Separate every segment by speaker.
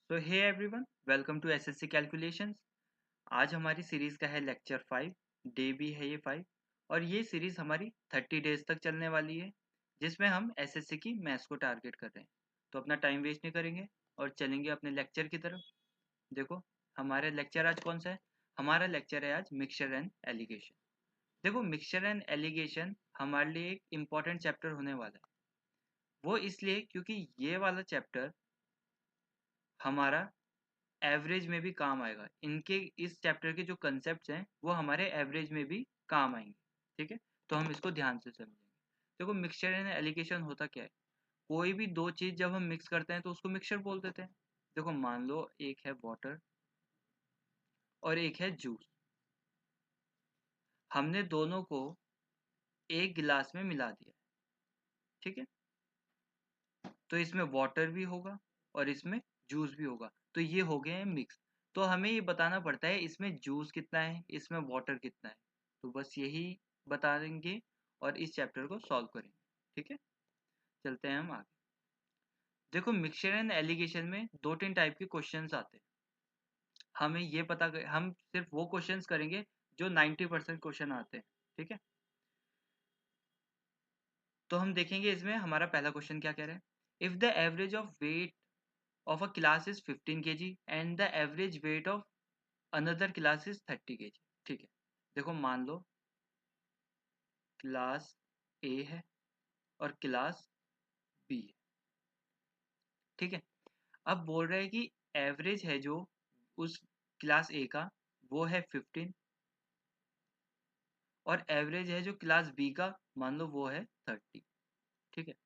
Speaker 1: So hey everyone, welcome to SSC calculations. आज हमारी series का है लेक्चर 5। डे भी है ये 5 और ये सीरीज हमारी 30 डेज तक चलने वाली है, जिसमें हम एसएससी की मैथ्स को टारगेट कर रहे हैं। तो अपना टाइम वेस्ट नहीं करेंगे और चलेंगे अपने लेक्चर की तरफ। देखो, हमारा लेक्चर आज कौन सा है? हमारा लेक्चर है आज मिक्सचर एंड एलिगेशन। देखो, मिक्सचर एंड एलिगेशन हमारे लिए एक इम्पॉर्टेंट चैप्टर होने वाला है। वो इसलिए क्योंकि ये वाला चैप्टर हमारा एवरेज में भी काम आएगा। इनके इस चैप्टर के जो कंसेप्ट हैं वो हमारे एवरेज में भी काम आएंगे। ठीक है, तो हम इसको ध्यान से समझेंगे। देखो, मिक्सचर एंड एलिगेशन होता क्या है? कोई भी दो चीज जब हम मिक्स करते हैं तो उसको मिक्सचर बोल देते हैं। देखो, मान लो एक है वाटर और एक है जूस। हमने दोनों को एक गिलास में मिला दिया। ठीक है, तो इसमें वाटर भी होगा और इसमें जूस भी होगा, तो ये हो गए हैं मिक्स। तो हमें ये बताना पड़ता है इसमें जूस कितना है, इसमें वाटर कितना है। तो बस यही बता देंगे और इस चैप्टर को सॉल्व करेंगे। ठीक है, चलते हैं हम आगे। देखो, मिक्सचर एंड एलिगेशन में दो तीन टाइप के क्वेश्चंस आते हैं। हमें ये हम सिर्फ वो क्वेश्चंस करेंगे जो 90% क्वेश्चन आते हैं। ठीक है, तो हम देखेंगे इसमें हमारा पहला क्वेश्चन क्या कह रहा है। If the average of weight of a class is 15 kg and the average weight of another class is 30 kg। ठीक है, देखो मान लो क्लास ए है और क्लास बी है। ठीक है, अब बोल रहे हैं कि एवरेज है जो उस क्लास ए का वो है 15 और एवरेज है जो क्लास बी का मान लो वो है 30। ठीक है,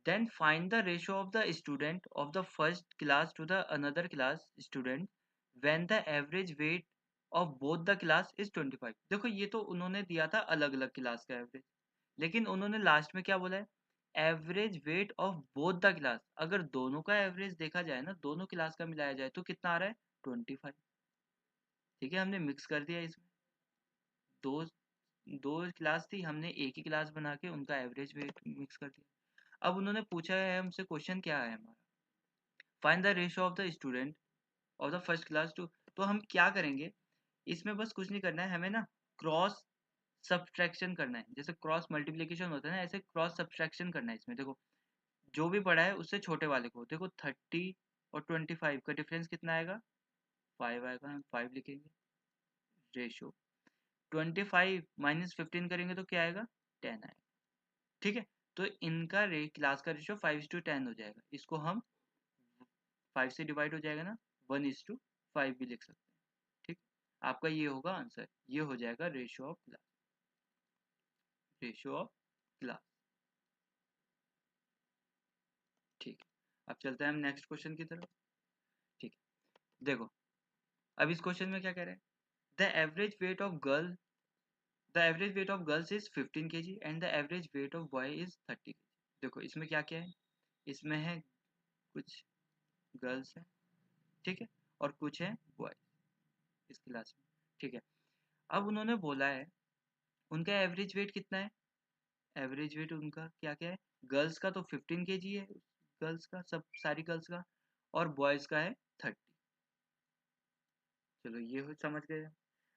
Speaker 1: then find the ratio of the student of the first class to the another class student when the average weight of both the class is 25। देखो, ये तो उन्होंने दिया था अलग अलग क्लास का एवरेज, लेकिन उन्होंने लास्ट में क्या बोला है? Average weight of both the class. अगर दोनों का एवरेज देखा जाए ना, दोनों क्लास का मिलाया जाए तो कितना आ रहा है? 25। ठीक है, हमने मिक्स कर दिया इसमें। दो दो क्लास थी, हमने एक ही क्लास बना के उनका एवरेज वेट मिक्स कर दिया। अब उन्होंने पूछा है हमसे, क्वेश्चन क्या है हमारा? Find the ratio of the student of the first class to. तो हम क्या करेंगे इसमें? बस कुछ नहीं करना है हमें ना, क्रॉस सब्सट्रैक्शन करना है। जैसे क्रॉस मल्टीप्लिकेशन होता है ना, ऐसे क्रॉस सब्सट्रैक्शन करना है इसमें। देखो, जो भी बड़ा है उससे छोटे वाले को, देखो 30 और 25 का डिफरेंस कितना आएगा? 5 आएगा। हम 5 लिखेंगे। रेशियो 25 माइनस 15 करेंगे तो क्या आएगा? 10 आएगा। ठीक है, तो इनका क्लास का रेशियो 5:10 हो जाएगा। इसको हम 5 से डिवाइड हो जाएगा ना, 1:5 भी लिख सकते हैं। ठीक, आपका ये होगा आंसर, ये हो जाएगा ratio of class. Ratio of class. ठीक है, अब चलते हैं हम नेक्स्ट क्वेश्चन की तरफ। ठीक है, देखो अब इस क्वेश्चन में क्या कह रहे हैं? The average weight of girl the average weight of girls is 15 kg and the average weight of boy is 30 kg। देखो, इसमें क्या क्या है? इसमें है कुछ गर्ल्स है, ठीक है, और कुछ है बॉय इस क्लास में। ठीक है, अब उन्होंने बोला है उनका एवरेज वेट कितना है। एवरेज वेट उनका क्या क्या है? गर्ल्स का तो 15 kg है, गर्ल्स का सब सारी गर्ल्स का, और बॉयज का है 30। चलो, ये हो समझ गए।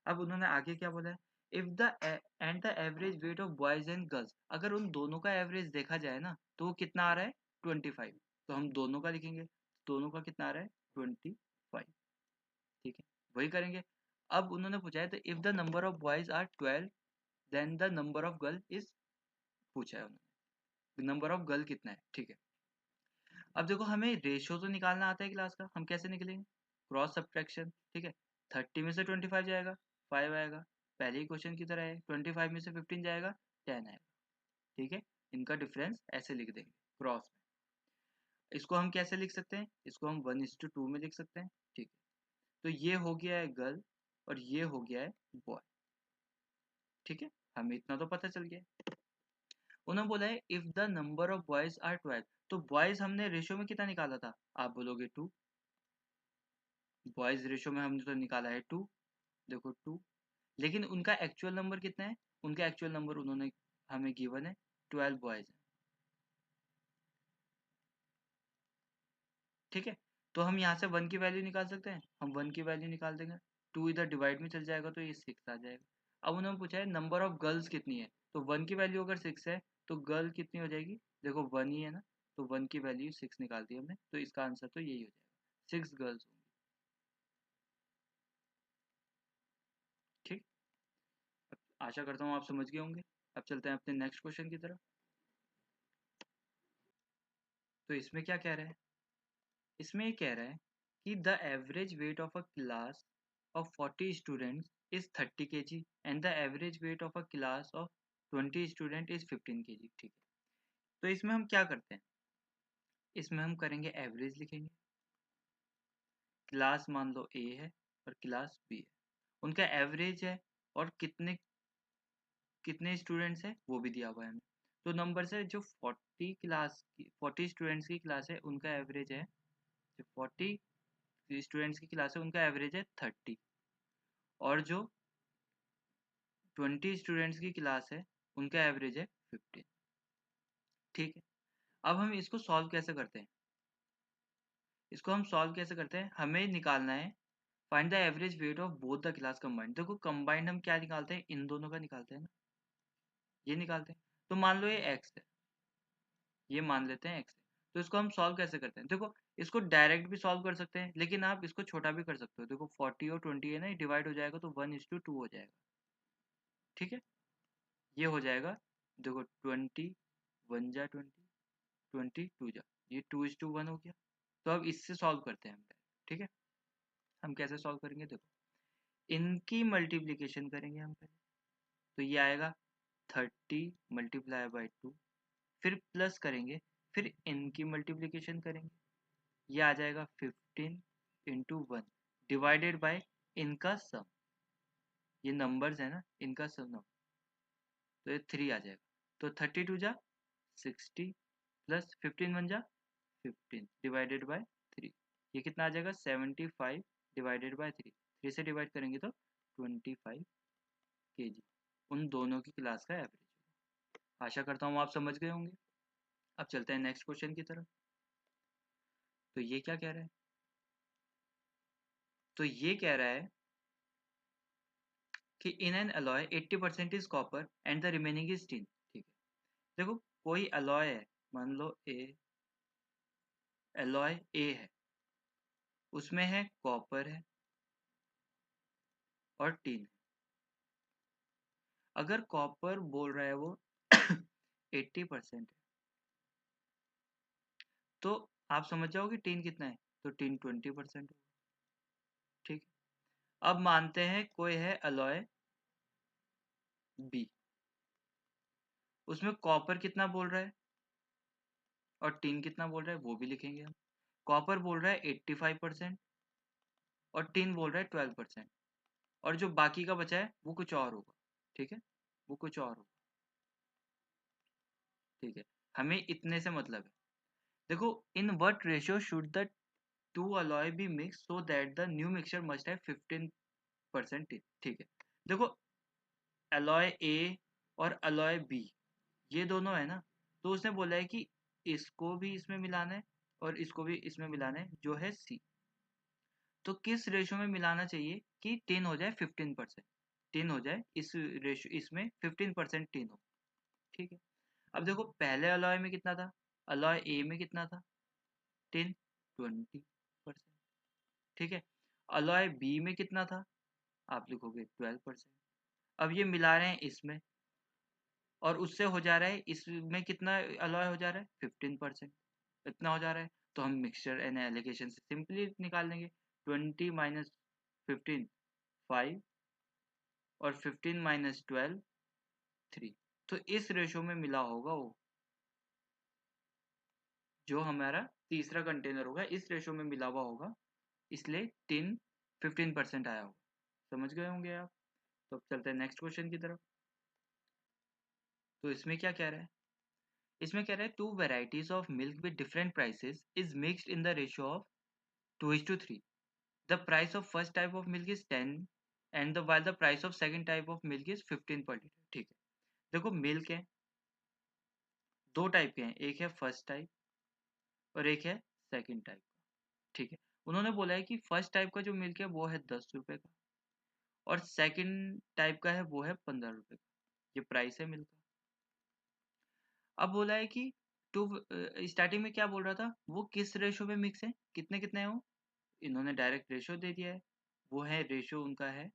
Speaker 1: अब उन्होंने आगे क्या बोला है? If the end the average weight of boys and girls. अगर उन दोनों का एवरेज देखा जाए ना तो वो कितना आ रहा है? 25। तो हम दोनों का लिखेंगे, दोनों का कितना आ रहा है? 25। ठीक है, वही करेंगे। अब उन्होंने पूछा है तो if the number of boys are 12 then the number of girl is, पूछा है उन्होंने, नंबर ऑफ गर्ल कितना है। ठीक है, अब देखो हमें रेशियो तो निकालना आता है क्लास का, हम कैसे निकलेंगे? Cross subtraction. ठीक है, 30 में से 25 जाएगा, 5 आएगा। पहले ही क्वेश्चन की तरह है, 25 में से 15 जाएगा, 10 आएगा। ठीक है, इनका डिफरेंस ऐसे लिख देंगे क्रॉस में। इसको हम कैसे लिख सकते हैं? इसको हम 1:2 में लिख सकते हैं। ठीक है, तो ये हो गया है गर्ल और ये हो गया है बॉय। ठीक है, हमें इतना तो पता चल गया। उन्होंने बोला है if the number of boys are 12। तो बॉयज हमने रेशियो में कितना निकाला था? आप बोलोगे 2। बॉयज रेशियो में हमने तो निकाला है 2। देखो 2, लेकिन उनका एक्चुअल नंबर कितना है? उनका एक्चुअल नंबर उन्होंने हमें गिवन है 12 बॉयज है। ठीक है, तो हम यहाँ से 1 की वैल्यू निकाल सकते हैं, हम 1 की वैल्यू निकाल देंगे, 2 इधर डिवाइड में चल जाएगा तो ये 6 आ जाएगा। अब उन्होंने पूछा है नंबर ऑफ गर्ल्स कितनी है, तो 1 की वैल्यू अगर 6 है तो गर्ल कितनी हो जाएगी, देखो 1 ही है ना, तो 1 की वैल्यू 6 निकाल दी हमने, तो इसका आंसर तो यही हो जाएगा, 6 गर्ल्स होंगी। ठीक, आशा करता हूँ आप समझ गए होंगे। अब चलते हैं अपने नेक्स्ट क्वेश्चन की तरफ। तो इसमें क्या कह रहा है, इसमें ये कह रहा है कि the average weight of a class of 40 students is 30 kg and the average weight of a class of 20 student is 15 kg। ठीक है, तो इसमें हम क्या करते हैं, इसमें हम करेंगे एवरेज लिखेंगे, क्लास मान लो ए है और क्लास बी है, उनका एवरेज है और कितने कितने स्टूडेंट्स है वो भी दिया हुआ है हमें। तो नंबर से जो 40 स्टूडेंट्स की क्लास है उनका एवरेज है, जो 40 स्टूडेंट्स की क्लास है उनका एवरेज है 30, और जो 20 स्टूडेंट्स की क्लास है उनका एवरेज है 15। ठीक है, अब हम इसको सॉल्व कैसे करते हैं, इसको हम सॉल्व कैसे करते हैं, हमें निकालना है find the average weight of both the class combined. देखो कंबाइंड हम क्या निकालते हैं, इन दोनों का निकालते हैं ना, ये निकालते हैं। तो मान लो ये x है, ये मान लेते हैं x है, तो इसको हम सॉल्व कैसे करते हैं, देखो इसको डायरेक्ट भी सॉल्व कर सकते हैं, लेकिन आप इसको छोटा भी कर सकते हो। देखो 40 और 20 है ना, ये डिवाइड हो जाएगा तो 1:2 हो जाएगा। ठीक है, ये हो जाएगा, देखो 20 1 जा 20, 20 2 जा, ये 2:1 हो गया। तो अब इससे सॉल्व करते हैं हम। ठीक है, हम कैसे सॉल्व करेंगे, देखो इनकी मल्टीप्लिकेशन करेंगे हम पहले, तो ये आएगा 30 × 2, फिर प्लस करेंगे, फिर इनकी मल्टीप्लिकेशन करेंगे, ये आ जाएगा 15 × 1 डिवाइडेड बाय इनका सम, ये नंबर्स है ना, इनका सम, तो ये 3 आ जाएगा। तो 32 जा 60 प्लस 15 1 जा 15 डिवाइडेड बाय 3, ये कितना आ जाएगा 75 डिवाइडेड बाय 3, 3 से डिवाइड करेंगे तो 25 kg उन दोनों की क्लास का एवरेज। आशा करता हूँ आप समझ गए होंगे। अब चलते हैं नेक्स्ट क्वेश्चन की तरफ। तो ये क्या कह रहा है, तो ये कह रहा है कि in an alloy 80% is copper and the remaining is tin. ठीक है, देखो कोई अलॉय है, मान लो अलॉय ए है, उसमें है कॉपर है और टिन है। अगर कॉपर बोल रहा है वो 80% है, तो आप समझ जाओगे टिन कितना है, तो टिन 20% होगा। ठीक है, अब मानते हैं कोई है अलॉय बी, उसमें कॉपर कितना बोल रहा है और टिन कितना बोल रहा है वो भी लिखेंगे हम। कॉपर बोल रहा है 85% और टिन बोल रहा है 12%, और जो बाकी का बचा है वो कुछ और होगा। ठीक है, वो कुछ और होगा। ठीक है, हमें इतने से मतलब है। देखो in what ratio should the two alloy be mixed so that the new mixture must have 15% tin. ठीक है, देखो अलॉय ए और अलॉय बी ये दोनों है ना, तो उसने बोला है कि इसको भी इसमें मिलाना है और इसको भी इसमें मिलाना है, जो है सी। तो किस रेशो में मिलाना चाहिए कि टिन हो जाए 15%, टिन हो जाए इस रेशो, इसमें 15% टिन हो। ठीक है, अब देखो पहले अलॉय में कितना था, अलॉय ए में कितना था, टिन 20%। ठीक है, अलॉय बी में कितना था, आप लिखोगे 12%। अब ये मिला रहे हैं इसमें और उससे हो जा रहा है, इसमें कितना अलॉय हो जा रहा है 15%, इतना हो जा रहा है। तो हम मिक्सचर एंड एलोकेशन से सिंपली निकाल लेंगे, 20 - 15 5 और 15 - 12 3। तो इस रेशो में मिला होगा वो, जो हमारा तीसरा कंटेनर होगा इस रेशो में मिला हुआ होगा, इसलिए टिन 15% आया होगा। समझ गए होंगे आप। तो अब चलते हैं नेक्स्ट क्वेश्चन की तरफ। तो इसमें क्या कह रहा है, इसमें कह रहा है to varieties of milk with different prices is mixed in the ratio of 2:3। The price of first type of milk is 10 and the while the price of second type of milk is 15 पर litre. ठीक है, देखो milk है, दो type के हैं, एक है फर्स्ट टाइप और एक है सेकंड टाइप। ठीक है। उन्होंने बोला है कि फर्स्ट टाइप का जो मिल्क है वो है 10 रुपए का, और सेकंड टाइप का है वो है 15 रुपए का। ये प्राइस है मिल्क का। अब बोला है कि टू स्टार्टिंग में क्या बोल रहा था, वो किस रेशो में मिक्स है, कितने कितने हैं वो, इन्होंने डायरेक्ट रेशो दे दिया है। वो है रेशो उनका है,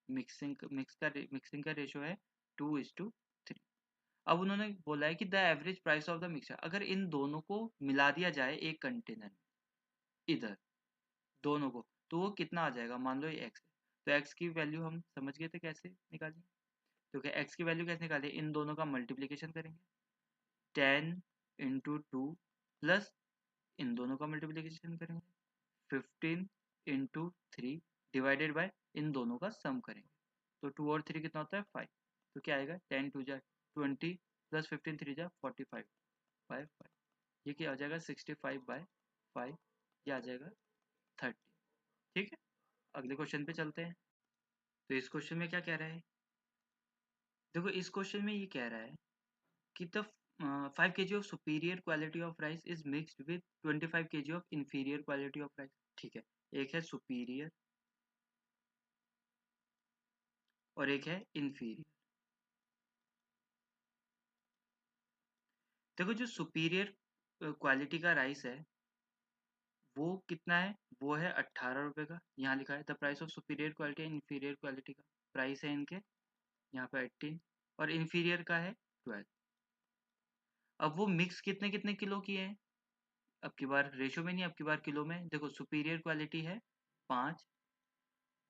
Speaker 1: मिक्सिंग का रेशो है 2:3। अब उन्होंने बोला है कि the average price of the mixture, अगर इन दोनों को मिला दिया जाए एक कंटेनर में, इधर दोनों को, तो वो कितना आ जाएगा। मान लो ये एक्स है, तो एक्स की वैल्यू हम समझ गए थे कैसे निकालें। तो क्या एक्स की वैल्यू कैसे निकालें, इन दोनों का मल्टीप्लीकेशन करेंगे, 10 × 2 प्लस इन दोनों का मल्टीप्लीकेशन करेंगे, 15 × 3 डिवाइडेड बाय इन दोनों का सम करेंगे। तो 2 और 3 कितना होता है 5। तो क्या आएगा 10 × 2 = 20 प्लस 15 3 = 45 बाय 5। ये क्या हो जाएगा 65/5, ये आ जाएगा 30। ठीक है, अगले क्वेश्चन पे चलते हैं। तो इस क्वेश्चन में क्या कह रहा है, देखो इस क्वेश्चन में ये कह रहा है कि the 5 kg of superior quality of rice is mixed with 25 kg of inferior quality of rice. ठीक है, एक है सुपीरियर और एक है इंफीरियर। देखो जो सुपीरियर क्वालिटी का राइस है वो कितना है, वो है 18 रुपए का। यहाँ लिखा है the price of superior quality and inferior quality का प्राइस है इनके यहाँ पे 18, और इंफीरियर का है 12। अब वो मिक्स कितने कितने किलो किए हैं, अब की बार रेशो में नहीं, अब की बार किलो में। देखो सुपीरियर क्वालिटी है 5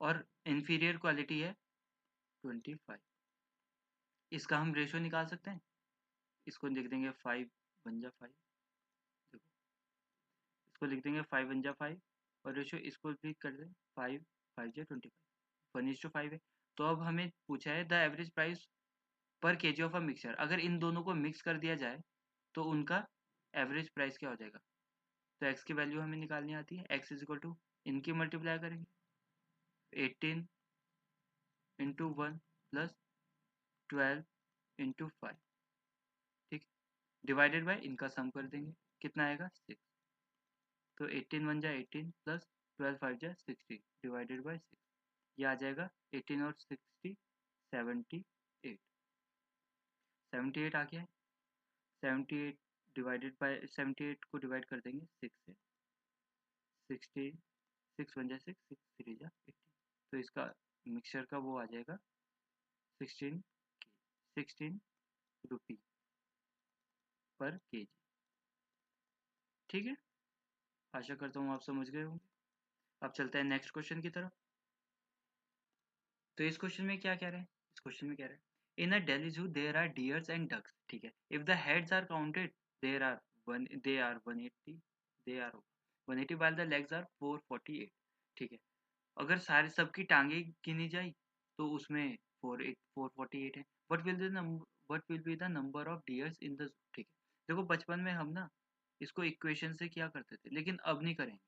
Speaker 1: और इंफीरियर क्वालिटी है 25। इसका हम रेशो निकाल सकते हैं, इसको लिख देंगे 5 बन जा 5। देखो इसको लिख देंगे 5 बन जा 5, और रेशो इसको भी कर दें 5 5 जा 25, 1:5 है। तो अब हमें पूछा है द एवरेज प्राइस पर केजी ऑफ अ मिक्सचर, अगर इन दोनों को मिक्स कर दिया जाए तो उनका एवरेज प्राइस क्या हो जाएगा। तो एक्स की वैल्यू हमें निकालनी आती है, एक्स इज इक्वल टू इनकी मल्टीप्लाई करेंगे 18 × 1 प्लस 12 × 5, ठीक, डिवाइडेड बाय इनका सम कर देंगे, कितना आएगा 6। तो 18 1 जा 18 प्लस 12 5 जा 60 डिवाइडेड बाय 6, ये आ जाएगा 18 और 60 78। 78 आ गया है, 78 डिवाइडेड बाय 78 को डिवाइड कर देंगे 6 से, 60 6 1 जा 6 6 3 जा 18। तो इसका मिक्सचर का वो आ जाएगा 16 रुपी पर केजी। ठीक है, आशा करता हूँ आप समझ गए होंगे। अब चलते हैं नेक्स्ट क्वेश्चन की तरफ। तो इस क्वेश्चन में क्या कह रहे हैं, इस क्वेश्चन में कह रहे हैं in a daily zoo there are deers and ducks. ठीक है, if the heads are counted there are 180, they are 180 while the legs are 448। ठीक है, अगर सारे सबकी टांगे गिनी जाए तो उसमें 448 है। What will be the number of dears in the, ठीक है। देखो बचपन में हम ना इसको इक्वेशन से किया करते थे, लेकिन अब नहीं करेंगे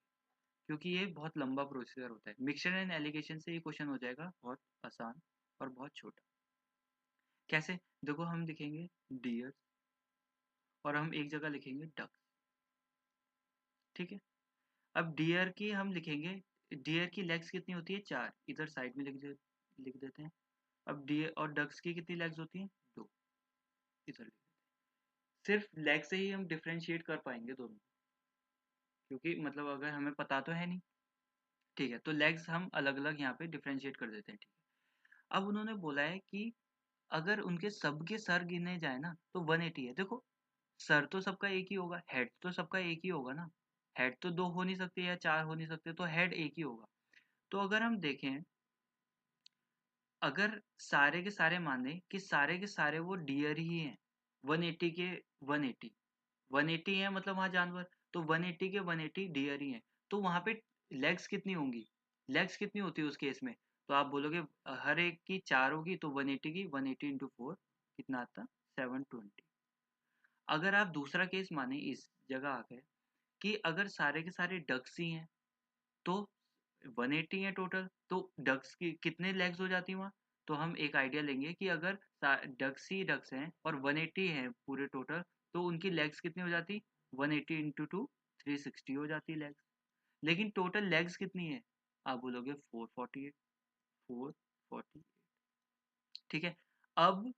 Speaker 1: क्योंकि ये बहुत लंबा प्रोसीजर होता है। मिक्सचर एंड एलिगेशन से ये क्वेश्चन हो जाएगा बहुत आसान और बहुत छोटा। कैसे, देखो हम लिखेंगे डियर्स और हम एक जगह लिखेंगे डक्स। ठीक है, अब डियर की हम लिखेंगे, डियर की लेग्स कितनी होती है 4, इधर साइड में लिख देते हैं। अब डियर और डक्स की कितनी लेग्स होती हैं 2, इधर लिख देते हैं। सिर्फ लेग से ही हम डिफ्रेंशिएट कर पाएंगे दोनों, क्योंकि मतलब अगर हमें पता तो है नहीं। ठीक है, तो लेग्स हम अलग अलग यहाँ पे डिफ्रेंशिएट कर देते हैं। ठीक है, अब उन्होंने बोला है कि अगर उनके सबके सर गिने जाए ना तो 180 है। देखो सर तो सबका एक ही होगा, हेड तो सबका एक ही होगा ना, हेड तो 2 हो नहीं सकते या 4 हो नहीं सकते, तो हेड एक ही होगा। तो अगर हम देखें, अगर सारे के सारे माने कि सारे के सारे वो डियर ही हैं, 180 के 180 180 है मतलब वहां जानवर, तो 180 के 180 डियर ही हैं, तो वहां पे लेग्स कितनी होंगी, लेग्स कितनी होती है उस केस में। तो आप बोलोगे हर एक की 4 होगी, तो 180 की 180 इंटू 4 कितना आता 720। अगर आप दूसरा केस माने इस जगह आ गए कि अगर सारे के सारे डक्स ही हैं तो 180 है टोटल, तो डक्स की कितने लेग्स हो जाती हैं वहाँ। तो हम एक आइडिया लेंगे कि अगर डक्स ही डक्स हैं और 180 हैं पूरे टोटल, तो उनकी लेग्स कितनी हो जाती 180 इंटू 2 360 हो जाती लेग्स। लेकिन टोटल लेग्स कितनी है? आप बोलोगे 448, 448। ठीक है, अब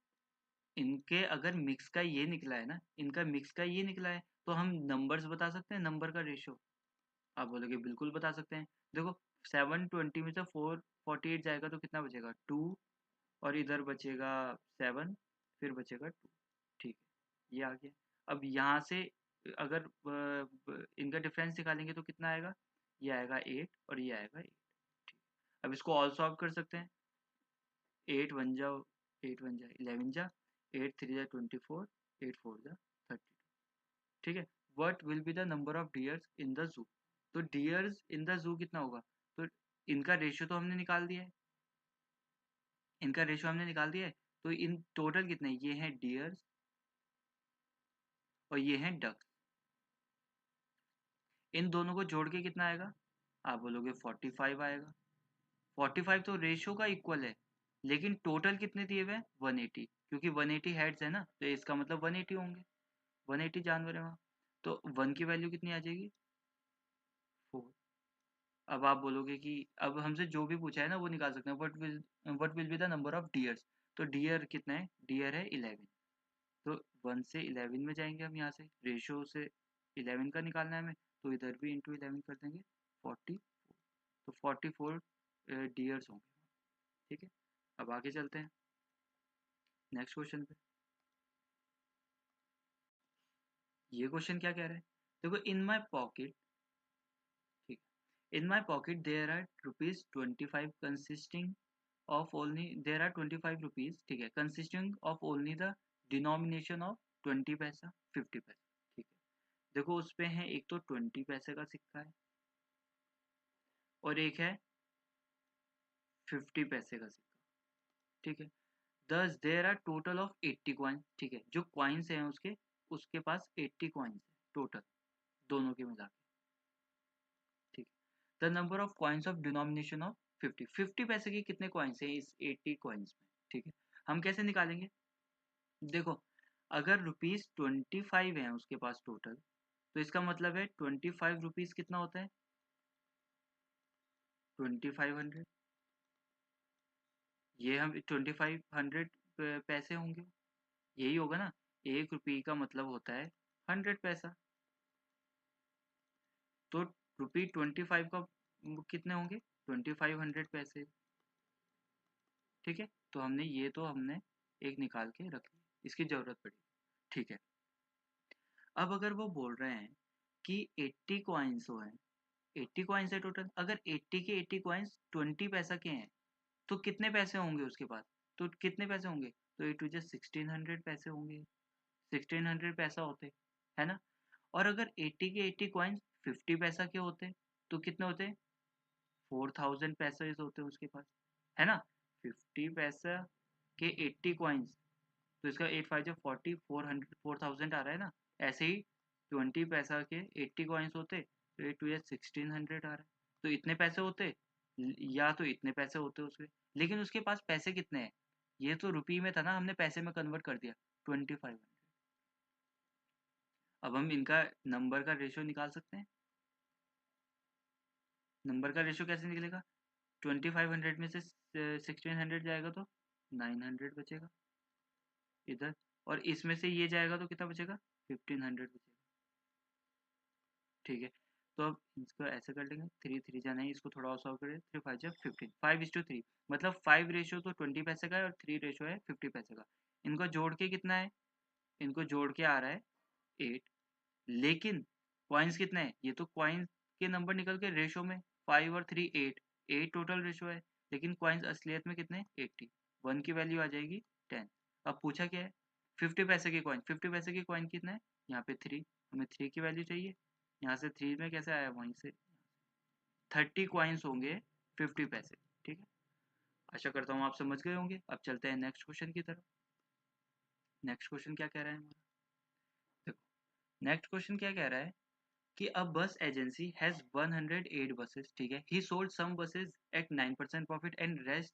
Speaker 1: इनके अगर मिक्स का ये निकला है ना, इनका मिक्स का ये निकला है, तो हम नंबर्स बता सकते हैं, नंबर का रेशो। आप बोलोगे बिल्कुल बता सकते हैं। देखो 720 में से 448 जाएगा तो कितना बचेगा? 2, और इधर बचेगा 7, फिर बचेगा 2। ठीक है, ये आ गया। अब यहाँ से अगर इनका डिफरेंस निकालेंगे तो कितना आएगा? ये आएगा 8 और ये आएगा 8। ठीक, अब इसको ऑल सॉल्व कर सकते हैं। 8 वन जा 8 वन जा 11 जा, 8 3 जा 24, 8 4 जा 32। ठीक है, what will be the number of dears in the zoo? तो डियर्स इन द जू कितना होगा? तो इनका रेशियो तो हमने निकाल दिया है, इनका रेशियो हमने निकाल दिया है। तो इन टोटल कितने? ये हैं डियर्स और ये हैं डक्स। इन दोनों को जोड़ के कितना आएगा? आप बोलोगे 45 आएगा। 45 तो रेशियो का इक्वल है, लेकिन टोटल कितने दिए हुए हैं? 180, क्योंकि 180 हेड्स है ना, तो इसका मतलब 180 होंगे, 180 जानवर है वहाँ। तो 1 की वैल्यू कितनी आ जाएगी? 4। अब आप बोलोगे कि अब हमसे जो भी पूछा है ना वो निकाल सकते हैं, what will be the number of dears? तो डियर कितना है? डियर है 11। तो 1 से 11 में जाएंगे हम, यहाँ से रेशियो से 11 का निकालना है हमें, तो इधर भी इंटू 11 कर देंगे, 44। तो 44 डियर्स होंगे। ठीक है, अब आगे चलते हैं नेक्स्ट क्वेश्चन पे। ये क्वेश्चन क्या कह रहा है? देखो, इन माई पॉकेट, ठीक है, in my pocket there are ₹25 consisting of only there are 25 rupees, ठीक है, consisting of only the denomination of 20 पैसा, 50 पैसा। ठीक है, देखो उस पे है एक तो 20 पैसे का सिक्का है और एक है 50 पैसे का सिक्का। ठीक है, thus there are total of 80 coin. ठीक है, जो कॉइन्स हैं उसके, उसके पास 80 कॉइन्स है टोटल, दोनों के मिला के। ठीक है, the number of coins of denomination of 50, 50 पैसे के कितने कॉइन्स हैं इस 80 कॉइन्स में? ठीक है, हम कैसे निकालेंगे? देखो, अगर ₹25 है उसके पास टोटल, तो इसका मतलब है 25 रुपीज कितना होता है? 2500। ये हम 2500 पैसे होंगे, यही होगा ना। ₹1 का मतलब होता है 100 पैसा। तो ₹25 का कितने होंगे? 2500 पैसे। ठीक है, तो हमने एक निकाल के रख लिया, इसकी जरूरत पड़ी। ठीक है, अब अगर वो बोल रहे हैं कि 80 कॉइन्स हो हैं, 80 कॉइन्स है टोटल, अगर 80 के 80 कॉइन्स 20 पैसा के हैं, तो कितने पैसे होंगे उसके पास? तो कितने पैसे होंगे? तो 8 1600 पैसे होंगे, 1600 पैसा होते, है ना। और अगर 80 के 80 कॉइन्स 50 पैसा के होते, तो कितने होते? 4000 पैसे होते उसके पास, है ना। 50 पैसा के 80 कॉइन्स, तो इसका 8 5 40, 4000 आ रहा है ना। ऐसे ही 20 पैसा के 80 कॉइन्स होते, तो 8 2 1600 आ रहा है। तो इतने पैसे होते, या तो इतने पैसे होते उसके, लेकिन उसके पास पैसे कितने हैं? ये तो रुपये में था ना, हमने पैसे में कन्वर्ट कर दिया, 2500। अब हम इनका नंबर का रेशियो निकाल सकते हैं। नंबर का रेशियो कैसे निकलेगा? 2500 में से 1600 जाएगा तो 900 बचेगा इधर, और इसमें से ये जाएगा तो कितना बचेगा? 1500 बचेगा। ठीक है, तो अब इसको ऐसे कर लेंगे, 3 3 जाना है, इसको थोड़ा और सॉल्व करें, 3 5 जा 15, 5:3, मतलब 5 रेशियो तो 20 पैसे का है और 3 रेशियो है 50 पैसे का। इनको जोड़ के कितना है? इनको जोड़ के आ रहा है 8, लेकिन कॉइन्स कितने हैं? ये तो कॉइन्स के नंबर निकल के रेशियो में 5 और 3 8, 8 टोटल रेशियो है, लेकिन कॉइन्स असलियत में कितने? 80। 1 की वैल्यू आ जाएगी 10। अब पूछा क्या है? 50 पैसे की कॉइन, 50 पैसे की कॉइन कितना है? यहाँ पे 3, हमें 3 की वैल्यू चाहिए। यहाँ से 3 में कैसे आया? वहीं से 30 कॉइन्स होंगे 50 पैसे। ठीक है, आशा करता हूँ आप समझ गए होंगे। अब चलते हैं नेक्स्ट क्वेश्चन की तरफ। नेक्स्ट क्वेश्चन क्या कह रहा है हमारा? देखो, नेक्स्ट क्वेश्चन क्या कह रहा है कि अ बस एजेंसी हैज 108 buses, ठीक है, he sold some buses at 9% profit and rest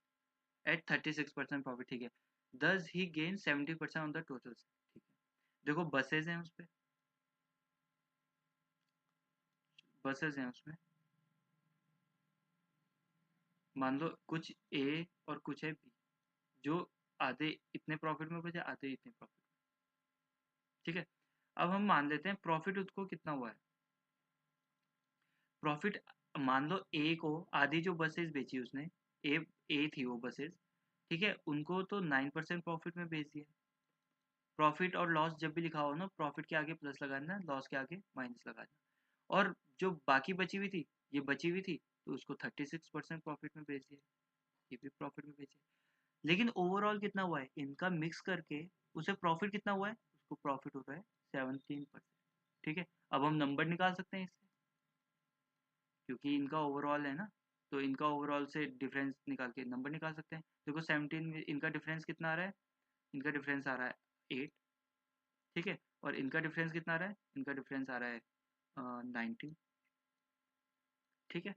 Speaker 1: at 36% profit. ठीक है, thus he gain 70% on the total. ठीक है, देखो बसेस हैं उस पे, बसेस हैं उसमें, मान लो कुछ ए और कुछ है बी, जो आधे इतने प्रॉफिट में बचे, आधे इतने प्रॉफिट में। ठीक है, अब हम मान लेते हैं प्रॉफिट उसको कितना हुआ है। प्रॉफिट, मान लो ए को आधी जो बसेस बेची उसने, ए थी वो बसेस, ठीक है, उनको तो 9% प्रॉफिट में बेच दिया। प्रॉफिट और लॉस जब भी लिखा हो ना, प्रॉफिट के आगे प्लस लगाना, लॉस के आगे माइनस लगाना। और जो बाकी बची हुई थी, ये बची हुई थी, तो उसको 36% प्रॉफिट में बेच दिया, ये भी प्रॉफिट में बेचे। लेकिन ओवरऑल कितना हुआ है इनका मिक्स करके, उसे प्रॉफिट कितना हुआ है, उसको प्रॉफिट हो रहा है 17%। ठीक है, अब हम नंबर निकाल सकते हैं इससे, क्योंकि इनका ओवरऑल है ना, तो इनका ओवरऑल से डिफरेंस निकाल के नंबर निकाल सकते हैं। देखो 17 में इनका डिफरेंस कितना आ रहा है, इनका डिफरेंस आ रहा है 8। ठीक है, और इनका डिफरेंस कितना आ रहा है, इनका डिफरेंस आ रहा है 19। ठीक है,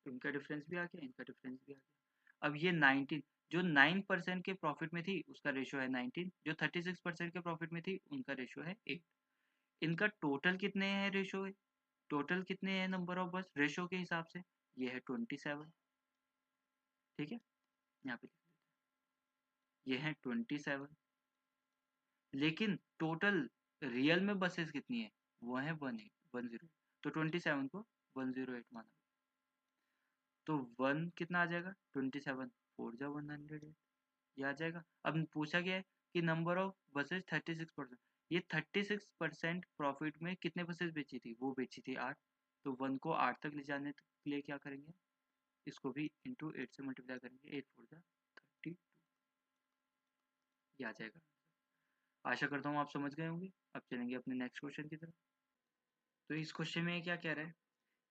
Speaker 1: तो इनका डिफरेंस भी आ गया, इनका डिफरेंस भी आ गया। अब ये 19 जो 9% के प्रॉफिट में थी उसका रेशियो है 19, जो 36% के प्रॉफिट में थी उनका रेशियो है 8। इनका टोटल कितने हैं रेशियो है, टोटल कितने हैं नंबर ऑफ बस रेशियो के हिसाब से, ये है 27। ठीक है, यहाँ पे लिख देते हैं, ये है 27। लेकिन टोटल रियल में बसेस कितनी है, वो है 10, तो 27 को 108 माना, तो 1 कितना आ जाएगा 27, 4 जा 108, ये आ जाएगा। अब पूछा गया है कि नंबर ऑफ बसेस 36%, ये 36% प्रॉफिट में कितने बसेस बेची थी, वो बेची थी 8, तो 1 को 8 तक ले जाने के लिए क्या करेंगे, इसको भी इंटू 8 से मल्टीप्लाई करेंगे, 8 4 जा 32, ये आ जाएगा। आशा करता हूँ आप समझ गए होंगे। अब चलेंगे अपने नेक्स्ट क्वेश्चन की तरफ। तो इस क्वेश्चन में क्या कह रहा है,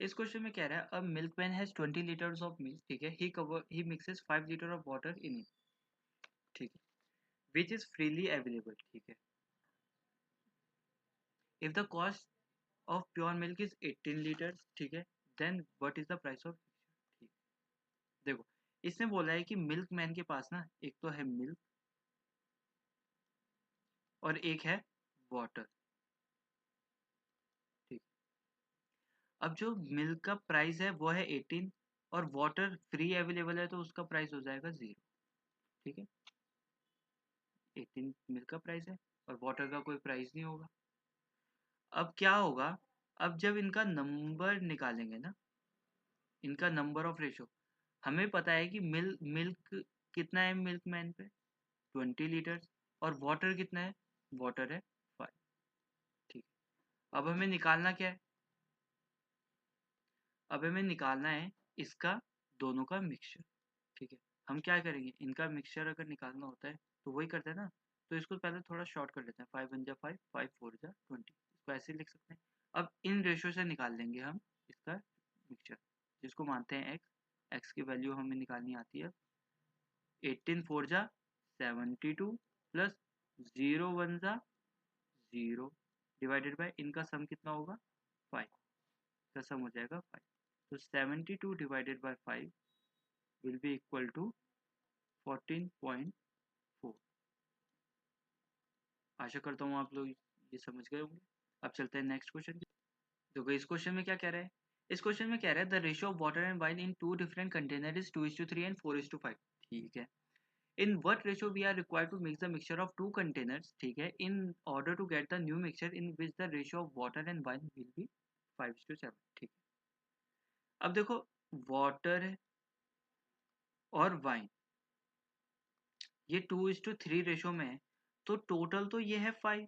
Speaker 1: इस क्वेश्चन में कह रहा है, a milkman has 20 litres of milk, ठीक है, he mixes 5 litre of water in it, ठीक है, विच इज फ्रीली अवेलेबल, ठीक है, if the cost of pure milk is 18 litres, ठीक है, then what is the price of, ठीक, देखो इसने बोला है कि मिल्क मैन के पास ना एक तो है मिल्क और एक है वाटर। ठीक, अब जो मिल्क का प्राइस है वो है 18, और वाटर फ्री अवेलेबल है तो उसका प्राइस हो जाएगा 0। ठीक है, 18 मिल्क का प्राइस है और वाटर का कोई प्राइस नहीं होगा। अब क्या होगा, अब जब इनका नंबर निकालेंगे ना, इनका नंबर ऑफ रेशो, हमें पता है कि मिल्क कितना है मिल्क मैन पे, 20 लीटर्स, और वाटर कितना है, वाटर है 5। ठीक है, अब हमें निकालना क्या है, अब हमें निकालना है इसका दोनों का मिक्सचर। ठीक है, हम क्या करेंगे, इनका मिक्सचर अगर निकालना होता है तो वही करते हैं ना, तो इसको पहले थोड़ा शॉर्ट कर लेते हैं, 5 1 जा 5, 5 4 जा 20, इसको ऐसे ही लिख सकते हैं। अब इन रेशो से निकाल लेंगे हम इसका मिक्सचर, जिसको मानते हैं एक्स, एक्स की वैल्यू हमें निकालनी आती है, 18 4 जा 72 प्लस 0 1 जा 0 डिवाइडेड बाय इनका सम कितना होगा 5, का सम हो जाएगा 5, तो 72 divided by 5 will be equal to 14.4। आशा करता हूँ आप लोग ये समझ गए होंगे। अब चलते हैं नेक्स्ट क्वेश्चन की। देखो इस क्वेश्चन में क्या कह रहा है, इस क्वेश्चन में कह रहा है the ratio of water and wine in two different container is 2:3 and 4:5। ठीक है, in what ratio we are required to mix the mixture of two containers, ठीक है, in order to get the new mixture in which the ratio of water and wine will be 5:7। ठीक है, अब देखो water है और wine, ये 2:3 ratio में है, तो टोटल तो ये है 5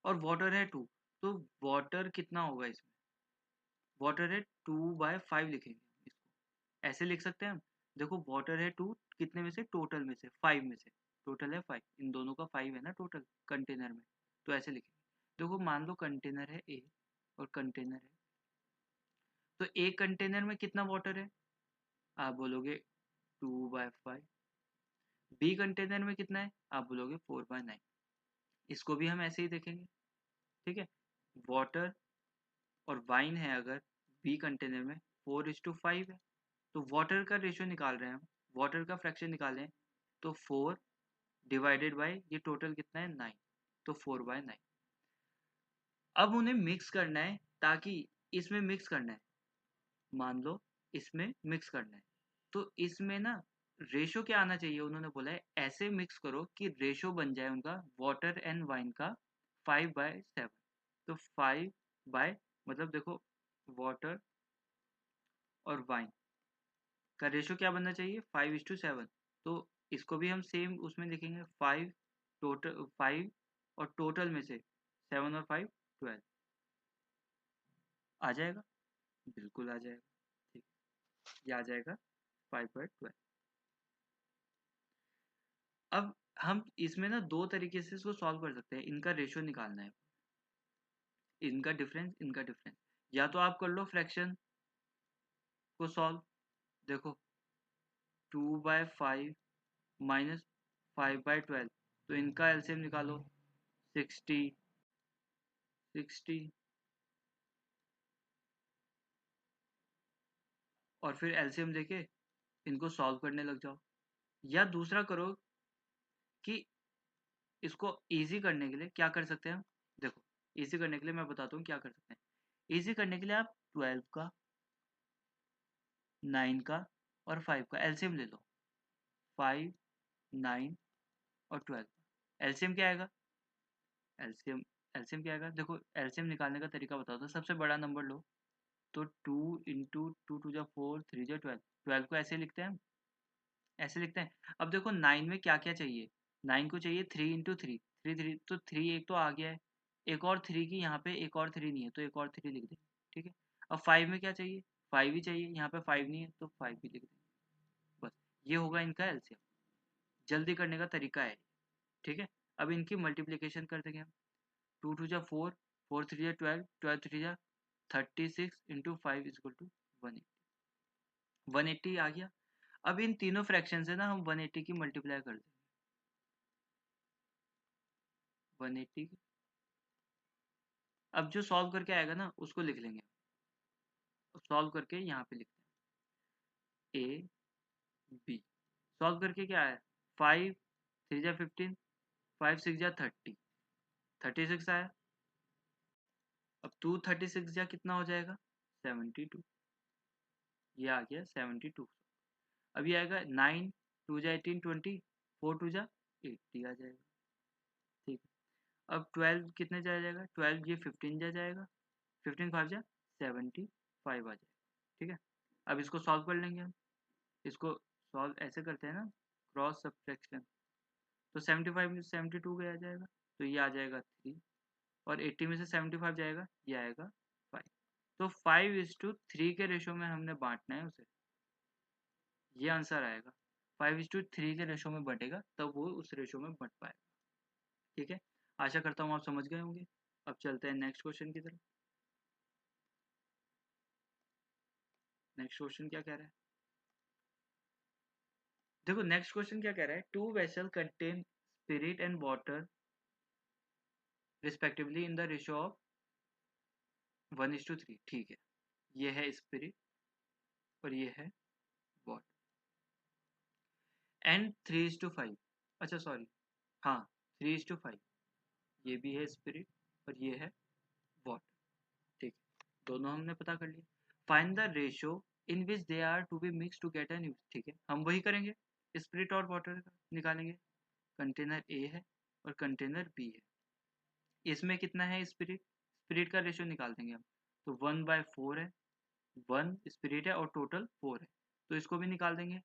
Speaker 1: और वाटर है 2, तो वाटर कितना होगा इसमें, वाटर है 2/5 लिखेंगे इसको, ऐसे लिख सकते हैं हम। देखो वाटर है 2 कितने में से, टोटल में से 5 में से, टोटल है 5, इन दोनों का 5 है ना टोटल कंटेनर में, तो ऐसे लिखेंगे। देखो मान लो कंटेनर है ए और कंटेनर है, तो एक कंटेनर में कितना वाटर है, आप बोलोगे 2/5, बी कंटेनर में कितना है, आप बोलोगे 4/9, इसको भी हम ऐसे ही देखेंगे। ठीक है, वाटर और वाइन है अगर बी कंटेनर में 4:5 है, तो वाटर का रेशियो निकाल रहे हैं हम, वाटर का फ्रैक्शन निकालें, तो 4 डिवाइडेड बाय ये टोटल कितना है 9, तो 4/9। अब उन्हें मिक्स करना है, ताकि इसमें मिक्स करना है, मान लो इसमें मिक्स करना है। तो इसमें ना रेशो क्या आना चाहिए, उन्होंने बोला है ऐसे मिक्स करो कि रेशो बन जाए उनका वाटर एंड वाइन का 5/7। तो 5 मतलब देखो वाटर और वाइन का रेशो क्या बनना चाहिए 5:7। तो इसको भी हम सेम उसमें लिखेंगे 5 टोटल 5 और टोटल में से 7 और 5 12 आ जाएगा, बिल्कुल आ जाएगा। ठीक, ये आ जाएगा 5/12। अब हम इसमें ना दो तरीके से इसको सॉल्व कर सकते हैं, इनका रेशो निकालना है, इनका डिफरेंस या तो आप कर लो फ्रैक्शन को सॉल्व। देखो 2/5 माइनस 5/12, तो इनका एलसीएम निकालो 60 60 और फिर एलसीएम लेके इनको सॉल्व करने लग जाओ। या दूसरा करो कि इसको इजी करने के लिए क्या कर सकते हैं हम, देखो इजी करने के लिए मैं बताता हूँ क्या कर सकते हैं। इजी करने के लिए आप 12 का 9 का और 5 का एलसीएम ले लो। 5 9 और 12 एलसीएम क्या आएगा, एलसीएम एलसीएम क्या आएगा, देखो एलसीएम निकालने का तरीका बताओ। तो सबसे बड़ा नंबर लो, तो 2 इंटू 2 2 4 3 12, 12 को ऐसे लिखते हैं हम, ऐसे लिखते हैं। अब देखो 9 में क्या क्या चाहिए, 9 को चाहिए 3 इंटू 3, 3 3 तो 3 एक तो आ गया है, एक और 3 की यहाँ पे एक और 3 नहीं है तो एक और 3 लिख देंगे। ठीक है, अब 5 में क्या चाहिए, 5 ही चाहिए, यहाँ पे 5 नहीं है तो 5 भी लिख देंगे। बस ये होगा इनका एलसीएम, जल्दी करने का तरीका है। ठीक है, अब इनकी मल्टीप्लीकेशन कर देंगे हम। 2 2 जा 4, 4 3 जा 12, 12 3 जा 36 इंटू 5 = 180। 180 आ गया। अब इन तीनों फ्रैक्शन से ना हम 180 की मल्टीप्लाई कर देंगे। 180 अब जो सॉल्व करके आएगा ना उसको लिख लेंगे, सॉल्व करके यहाँ पे लिखते हैं ए बी। सॉल्व करके क्या है, 5 3 जा 15, 5 6 जा 30, 36 आया। अब 2 36 जा कितना हो जाएगा 72, ये आ गया 72। अब ये आएगा 9 2 जा 18 20, 4 2 जा 80 आ जाएगा। ठीक है, अब 12 कितने जा जाएगा, 12 ये 15 जा जाएगा, 15 5 जा 75 आ जाएगा। ठीक है, अब इसको सॉल्व कर लेंगे हम। इसको सॉल्व ऐसे करते हैं ना, क्रॉस सब्ट्रैक्शन। तो 75 में से 72 गया जाएगा, तो ये आ जाएगा 3, और 80 में से 75 जाएगा, ये आएगा 5। तो 5:3 के रेशो में हमने बांटना है उसे, ये आंसर आएगा। 5:3 के रेशो में बटेगा तब वो उस रेशो में बट पाएगा। ठीक है, आशा करता हूँ आप समझ गए होंगे। अब चलते हैं नेक्स्ट क्वेश्चन की तरफ। नेक्स्ट क्वेश्चन क्या कह रहा है, देखो नेक्स्ट क्वेश्चन क्या कह रहा है, 2 vessel contain spirit and water respectively in the ratio of 1:3। ठीक है, ये है स्पिरिट और ये है वाटर, एंड 3:5। अच्छा सॉरी, हाँ 3:5, ये भी है स्पिरिट और ये है वाटर। ठीक है, दोनों हमने पता कर लिया। Find the ratio in which they are to be mixed to get an. ठीक है, हम वही करेंगे, स्पिरिट और वाटर का निकालेंगे। कंटेनर ए है और कंटेनर बी है, इसमें कितना है स्पिरिट, स्पिरिट का रेशो निकाल देंगे हम। तो 1/4 है, 1 स्पिरिट है और टोटल 4 है, तो इसको भी निकाल देंगे।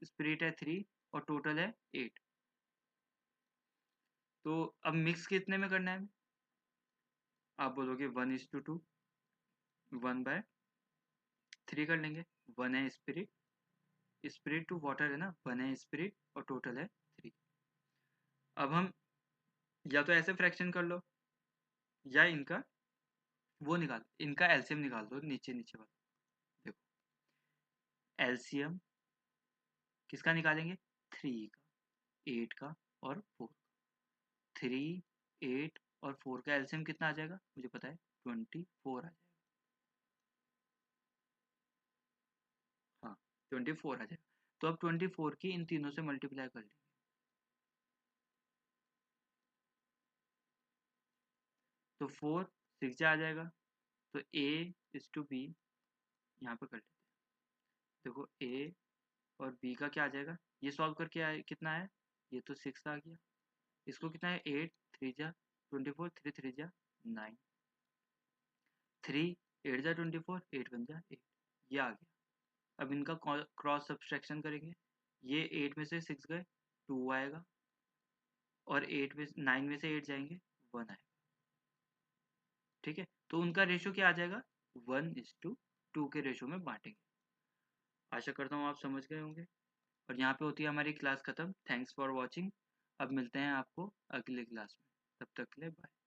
Speaker 1: स्पिरिट है 3 और टोटल है 8। तो अब मिक्स कितने में करना है, आप बोलोगे 1:2, 1/3 कर लेंगे। 1 है स्पिरिट, स्पिरिट टू वाटर है ना, 1 है स्पिरिट और टोटल है 3। अब हम या तो ऐसे फ्रैक्शन कर लो या इनका वो निकाल, इनका एलसीएम निकाल दो, नीचे नीचे वाला। देखो एलसीएम किसका निकालेंगे, 3 का, 8 का और 4 का। 3 8 और 4 का एलसीएम कितना आ जाएगा, मुझे पता है 24 आ जाएगा। हाँ 24 आ जाएगा। तो अब 24 की इन तीनों से मल्टीप्लाई कर लेंगे। तो 4 6 जा आ जाएगा, तो A is to B यहाँ पे कर लेते हैं। देखो ए और बी का क्या आ जाएगा, ये सॉल्व करके कितना है, ये तो 6 आ गया, इसको कितना है 8 3 जा 24 3 3 जा 9, 3 8 जा 24 8 1 जा 8, ये आ गया। अब इनका क्रॉस सब्सट्रैक्शन करेंगे, ये 8 में से 6 गए 2 आएगा, और 8 में 9 में से 8 जाएंगे 1 आएगा। ठीक है, तो उनका रेशियो क्या आ जाएगा, 1:2 के रेशियो में बांटेंगे। आशा करता हूँ आप समझ गए होंगे, और यहाँ पे होती है हमारी क्लास खत्म। Thanks for watching. अब मिलते हैं आपको अगले क्लास में, तब तक के लिए बाय।